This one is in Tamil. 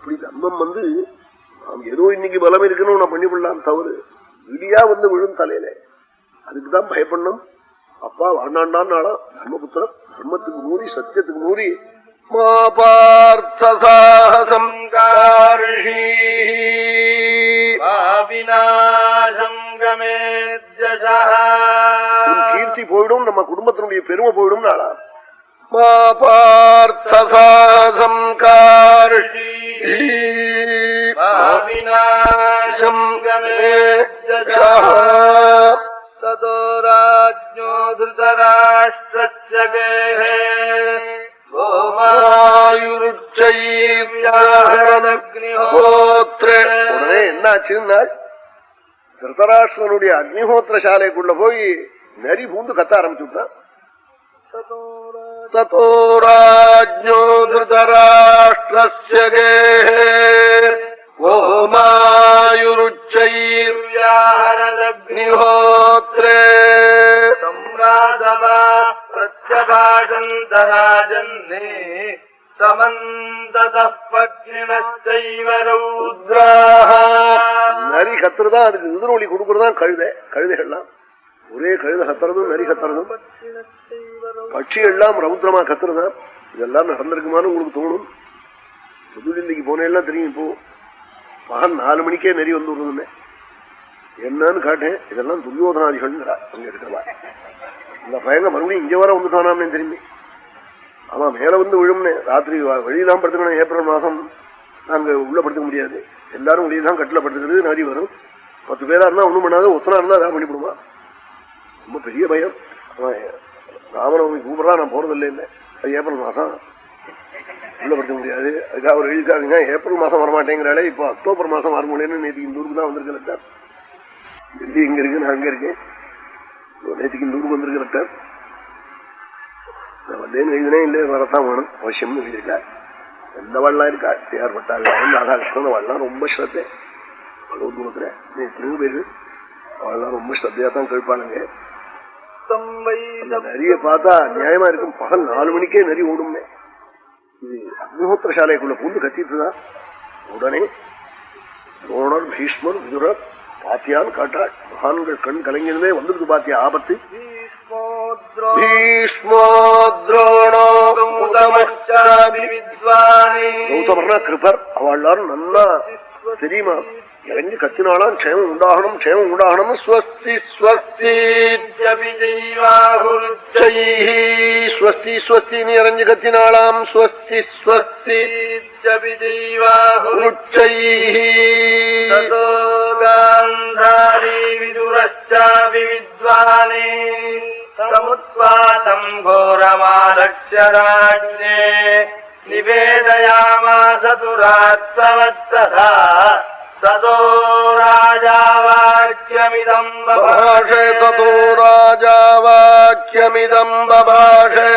அப்படி தர்மம் நாம் ஏதோ இன்னைக்கு பலம் இருக்கணும் நான் பண்ணிவிடலாம் தவறு இடியா விழும் தலையில. அதுக்குதான் பயப்படணும். அப்பா வாழ்நாண்டான் நாளா தர்மபுத்திரம் தர்மத்துக்கு மூறி சத்தியத்துக்கு மூறி கீர்த்தி போயிடும், நம்ம குடும்பத்தினுடைய பெருமை போயிடும் நாளா. ततो राज्ञो धृतराष्ट्रस्य गेहे உடனே என்னாச்சுன்னா திருதராஷ்டிரனுடைய அக்னிஹோத்திர சாலைக்குள்ள போய் நரி பூந்து கத்த ஆரம்பிச்சுட்டான். ततो राज्ञो धृतराष्ट्रस्य गेहे गोमायुरुच्चैर्व्याहरदग्निहोत्रे सम्रादवा प्रत्यभाषन्तराजन्ने समन्ततः पत्निनश्चैव रौद्राः. நரி கத்துறதா அதுக்கு எதிரொலி கொடுக்கறதான் கழுதைகள்லாம். ஒரே கழுத கத்துறதும் நரி கத்துறதும் பட்சி எல்லாம் ரௌத்ரமா கத்துறதான். இதெல்லாம் நடந்திருக்குமான்னு உங்களுக்கு தோணும். புதுடில்லிக்கு போனேன்னா தெரியும். இப்போ பகல் 4 மணிக்கே நெறி வந்து விடுறதுன்னு என்னன்னு காட்டேன். இதெல்லாம் துரியோதனாதிகள் அங்க இருக்கிறவா. இந்த பயங்க மறுபடியும் இங்க வர வந்துட்டானே திரும்பி. ஆமா மேல வந்து விழும்னு ராத்திரி வெளியெல்லாம் படுத்துக்கணும். ஏப்ரல் மாசம் நாங்க உள்ள படுத்துக்க முடியாது. எல்லாரும் வெளியதான் கட்டில படுத்துக்கிறது. நரி வரும். 10 பேரா இருந்தா ஒண்ணும் பண்ணாத, ஒத்தனா இருந்தா அதான் பண்ணிவிடுமா. ரொம்ப பெரிய பயம். ராமநவமி கூப்பிடலாம் நான் போறதில்லை. இல்லை அது ஏப்ரல் மாசம் உள்ள படுத்த முடியாது. அதுக்காக அவர் எழுதிக்காருங்க ஏப்ரல் மாசம் வரமாட்டேங்கிறாலே. இப்போ அக்டோபர் மாசம் வர முடியும்னு நேற்றுக்கு இந்த ஊருக்கு தான் வந்திருக்க. டெல்லி இங்க இருக்கு, நான் அங்க இருக்கேன். நேற்றுக்கு இந்த ஊருக்கு வந்திருக்க. நான் வந்தேன்னு எழுதினே இல்லை, வரத்தான் வேணும் அவசியம்னு எழுதியிருக்கா. எந்த வாழலாம் இருக்கா ஏற்பட்டாங்க. ராதாகிருஷ்ணன் வாழலாம் ரொம்ப ஸ்ரத்தை. அவ்வளவு தூரத்துல எத்தனையோ பேரு அவள்லாம் ரொம்ப ஸ்ரத்தையா தான் கேட்பாளுங்க. நரிய பார்த்தா நியாயமா இருக்கும். பகல் 4 மணிக்கே நரி ஓடுமே. இது அக்னிஹோத்திர சாலைக்குள்ள பூந்து கத்திட்டுதான். உடனே துரோணர் பீஷ்மர் விதுரர் பாத்தியான்னு காட்டாள். மகான்கள் கண் கலைஞர்களே வந்துருக்கு பாத்தியா ஆபத்து. கௌதமர்னா கிருபர். அவள் எல்லாரும் நல்லா தெரியுமா இறங்கி கத்தினாலாம் க்ஷேமம் உண்டாகணும் க்ஷேமம் உண்டாகணும். ஸ்வஸ்தி ஸ்வஸ்தி ஸ்வஸ்தி ஸ்வஸ்தின்னு இறங்கி கத்தினாலாம். ஸ்வஸ்தி ஸ்வஸ்தி விதுரச்சாபிவித்வானே சமுத்வாதம் கோரமாலக்ஷ்ய ராஜ்ஞே நிவேதயாமாஸ துராத்சவத்ஸதா ததோ ராஜாவாக்யமிதம் பபாஷே. ததோ ராஜாவாக்யமிதம் பபாஷே.